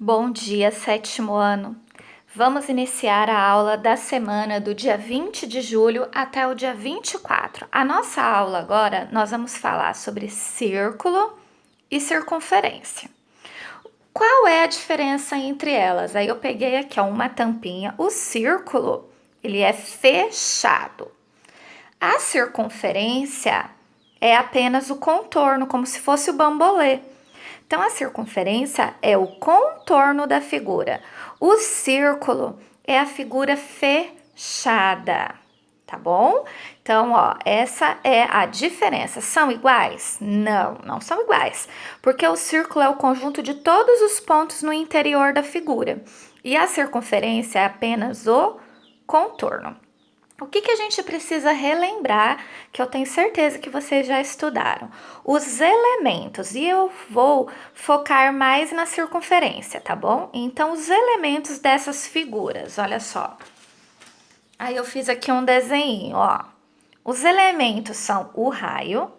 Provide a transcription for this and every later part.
Bom dia, sétimo ano. Vamos iniciar a aula da semana do dia 20 de julho até o dia 24. A nossa aula agora, nós vamos falar sobre círculo e circunferência. Qual é a diferença entre elas? Aí eu peguei aqui uma tampinha. O círculo, ele é fechado. A circunferência é apenas o contorno, como se fosse o bambolê. Então, a circunferência é o contorno da figura. O círculo é a figura fechada, tá bom? Então, ó, essa é a diferença. São iguais? Não, não são iguais, porque o círculo é o conjunto de todos os pontos no interior da figura e a circunferência é apenas o contorno. O que a gente precisa relembrar, que eu tenho certeza que vocês já estudaram? Os elementos, e eu vou focar mais na circunferência, tá bom? Então, os elementos dessas figuras, olha só. Aí eu fiz aqui um desenho, ó. Os elementos são o raio.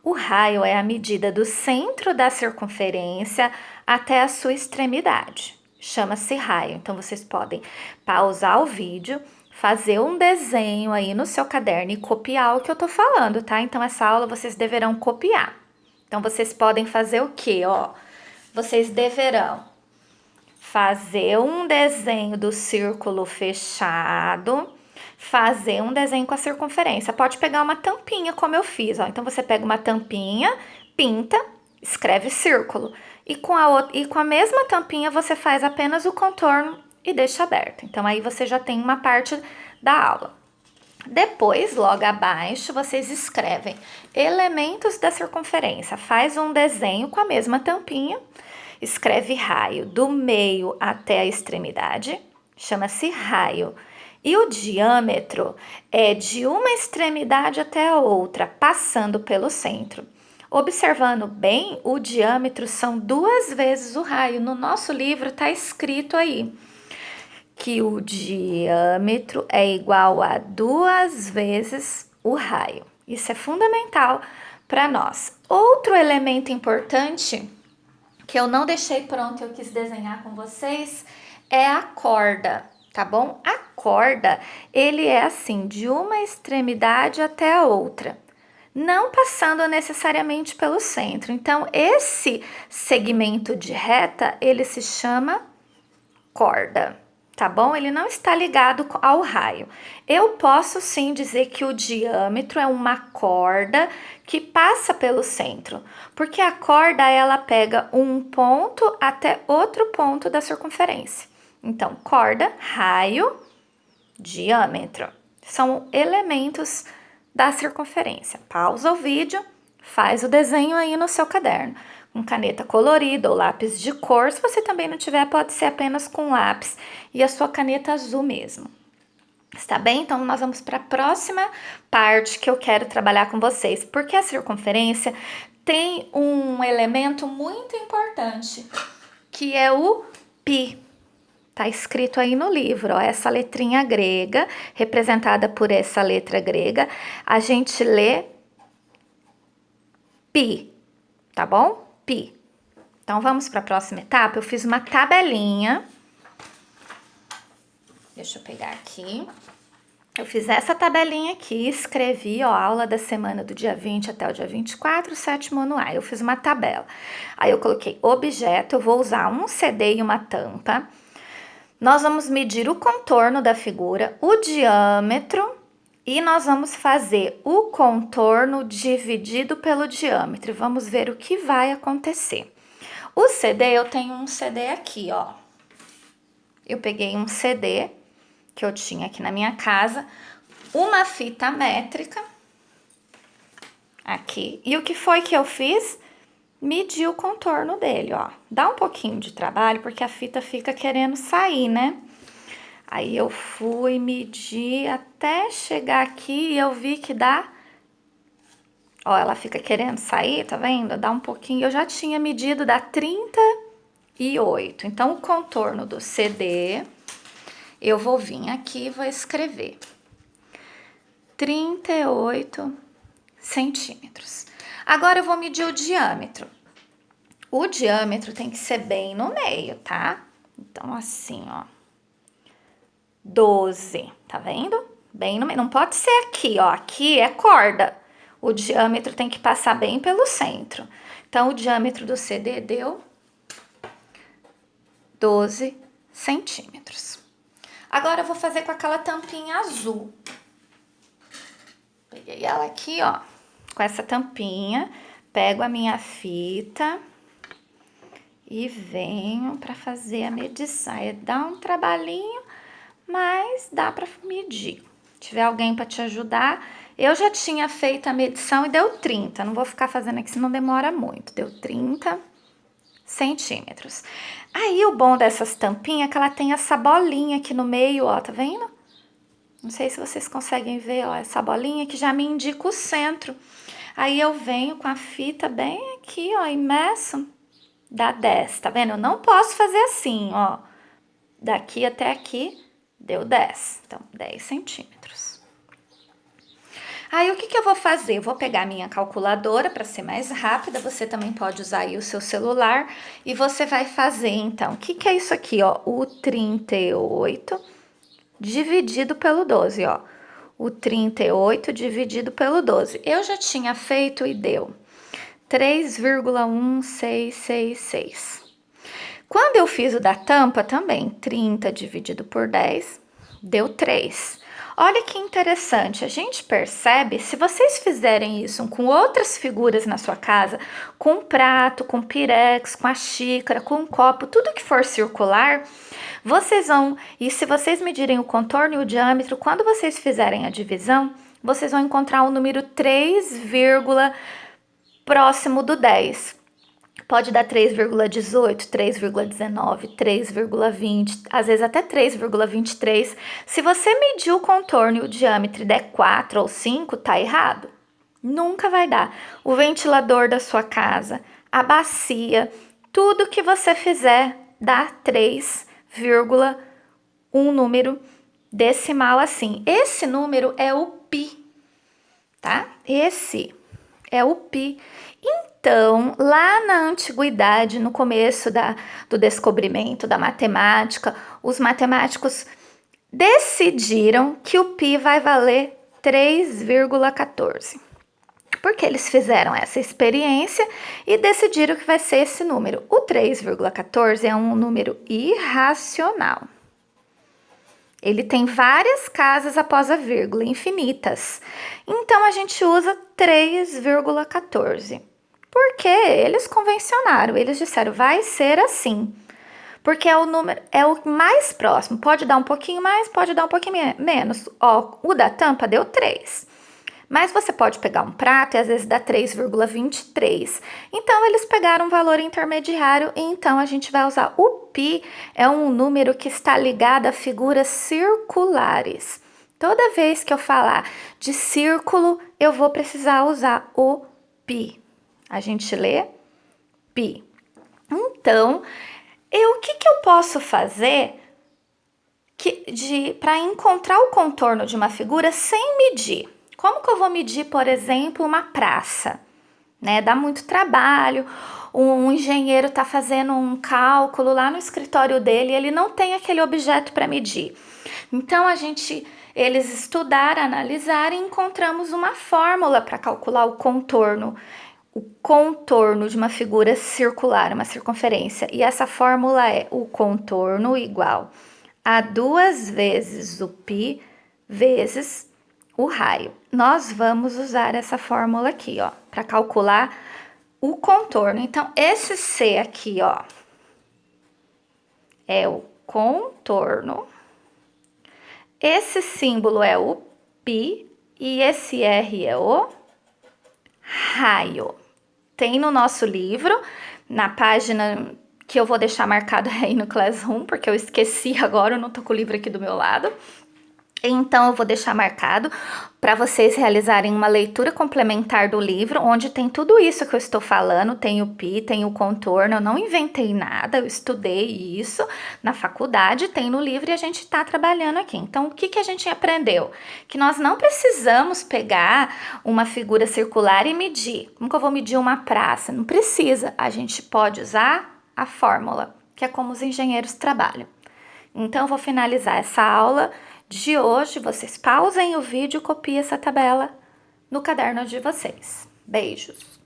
O raio é a medida do centro da circunferência até a sua extremidade. Chama-se raio. Então, vocês podem pausar o vídeo, fazer um desenho aí no seu caderno e copiar o que eu tô falando, tá? Então, essa aula vocês deverão copiar. Então, vocês podem fazer o quê, ó? Vocês deverão fazer um desenho do círculo fechado, fazer um desenho com a circunferência. Pode pegar uma tampinha, como eu fiz, ó. Então, você pega uma tampinha, pinta, escreve círculo. E com a mesma tampinha, você faz apenas o contorno e deixa aberto. Então, aí você já tem uma parte da aula. Depois, logo abaixo, vocês escrevem elementos da circunferência. Faz um desenho com a mesma tampinha. Escreve raio do meio até a extremidade. Chama-se raio. E o diâmetro é de uma extremidade até a outra, passando pelo centro. Observando bem, o diâmetro são 2 vezes o raio. No nosso livro está escrito aí que o diâmetro é igual a 2 vezes o raio. Isso é fundamental para nós. Outro elemento importante que eu não deixei pronto, eu quis desenhar com vocês, é a corda, tá bom? A corda, ele é assim, de uma extremidade até a outra, não passando necessariamente pelo centro. Então, esse segmento de reta, ele se chama corda, tá bom? Ele não está ligado ao raio. Eu posso sim dizer que o diâmetro é uma corda que passa pelo centro, porque a corda ela pega um ponto até outro ponto da circunferência. Então, corda, raio, diâmetro são elementos da circunferência. Pausa o vídeo, faz o desenho aí no seu caderno, com caneta colorida ou lápis de cor. Se você também não tiver, pode ser apenas com lápis e a sua caneta azul mesmo. Está bem? Então, nós vamos para a próxima parte que eu quero trabalhar com vocês, porque a circunferência tem um elemento muito importante, que é o π. Tá escrito aí no livro, ó, essa letrinha grega, representada por essa letra grega, a gente lê π, tá bom? Π. Então, vamos para a próxima etapa. Eu fiz uma tabelinha. Deixa eu pegar aqui. Eu fiz essa tabelinha aqui, escrevi, ó, a aula da semana do dia 20 até o dia 24, sétimo ano A. Eu fiz uma tabela. Aí eu coloquei objeto, eu vou usar um CD e uma tampa. Nós vamos medir o contorno da figura, o diâmetro, e nós vamos fazer o contorno dividido pelo diâmetro. Vamos ver o que vai acontecer. O CD, eu tenho um CD aqui, ó. Eu peguei um CD que eu tinha aqui na minha casa, uma fita métrica, aqui. E o que foi que eu fiz? Medi o contorno dele, ó. Dá um pouquinho de trabalho, porque a fita fica querendo sair, né? Aí eu fui medir até chegar aqui e eu vi que dá... Ó, ela fica querendo sair, tá vendo? Dá um pouquinho. Eu já tinha medido, dá 38. Então, o contorno do CD, eu vou vir aqui e vou escrever 38 centímetros. Agora, eu vou medir o diâmetro. O diâmetro tem que ser bem no meio, tá? Então, assim, ó. 12, tá vendo? Bem no meio. Não pode ser aqui, ó. Aqui é corda. O diâmetro tem que passar bem pelo centro. Então, o diâmetro do CD deu 12 centímetros. Agora, eu vou fazer com aquela tampinha azul. Peguei ela aqui, ó, com essa tampinha. Pego a minha fita e venho para fazer a medição. Dá um trabalhinho, mas dá para medir. Se tiver alguém para te ajudar, eu já tinha feito a medição e deu 30. Não vou ficar fazendo aqui, senão demora muito. Deu 30 centímetros. Aí, o bom dessas tampinhas é que ela tem essa bolinha aqui no meio, ó, tá vendo? Não sei se vocês conseguem ver, ó, essa bolinha que já me indica o centro. Aí, eu venho com a fita bem aqui, ó, e meço, dá 10, tá vendo? Eu não posso fazer assim, ó. Daqui até aqui, deu 10. Então, 10 centímetros. Aí, o que eu vou fazer? Eu vou pegar a minha calculadora para ser mais rápida. Você também pode usar aí o seu celular. E você vai fazer, então, o que é isso aqui, ó? O 38 dividido pelo 12, ó. O 38 dividido pelo 12. Eu já tinha feito e deu 3,1666. Quando eu fiz o da tampa também, 30 dividido por 10, deu 3. Olha que interessante, a gente percebe, se vocês fizerem isso com outras figuras na sua casa, com um prato, com pirex, com a xícara, com um copo, tudo que for circular, vocês vão, e se vocês medirem o contorno e o diâmetro, quando vocês fizerem a divisão, vocês vão encontrar um número 3, próximo do 10. Pode dar 3,18, 3,19, 3,20, às vezes até 3,23. Se você medir o contorno e o diâmetro e der 4 ou 5, tá errado. Nunca vai dar. O ventilador da sua casa, a bacia, tudo que você fizer dá 3, um número decimal assim. Esse número é o pi, tá? Esse é o pi. Então, lá na antiguidade, no começo do descobrimento da matemática, os matemáticos decidiram que o pi vai valer 3,14. Porque eles fizeram essa experiência e decidiram que vai ser esse número. O 3,14 é um número irracional. Ele tem várias casas após a vírgula, infinitas. Então, a gente usa 3,14. Porque eles convencionaram, eles disseram, vai ser assim. Porque é o número, é o mais próximo. Pode dar um pouquinho mais, pode dar um pouquinho menos. Ó, o da tampa deu 3. Mas você pode pegar um prato e às vezes dá 3,23. Então, eles pegaram um valor intermediário e então a gente vai usar o pi, é um número que está ligado a figuras circulares. Toda vez que eu falar de círculo, eu vou precisar usar o pi. A gente lê pi. Então, o que eu posso fazer para encontrar o contorno de uma figura sem medir? Como que eu vou medir, por exemplo, uma praça? Né? Dá muito trabalho. Um engenheiro está fazendo um cálculo lá no escritório dele e ele não tem aquele objeto para medir. Então, eles estudaram, analisaram e encontramos uma fórmula para calcular o contorno de uma figura circular, uma circunferência. E essa fórmula é o contorno igual a 2 vezes o π vezes o raio. Nós vamos usar essa fórmula aqui, ó, para calcular o contorno. Então, esse C aqui, ó, é o contorno. Esse símbolo é o π e esse R é o raio. Tem no nosso livro, na página que eu vou deixar marcado aí no Classroom, porque eu esqueci agora, eu não tô com o livro aqui do meu lado. Então, eu vou deixar marcado para vocês realizarem uma leitura complementar do livro, onde tem tudo isso que eu estou falando, tem o pi, tem o contorno, eu não inventei nada, eu estudei isso na faculdade, tem no livro e a gente está trabalhando aqui. Então, o que que a gente aprendeu? Que nós não precisamos pegar uma figura circular e medir. Como que eu vou medir uma praça? Não precisa, a gente pode usar a fórmula, que é como os engenheiros trabalham. Então, eu vou finalizar essa aula de hoje. Vocês pausem o vídeo e copiem essa tabela no caderno de vocês. Beijos!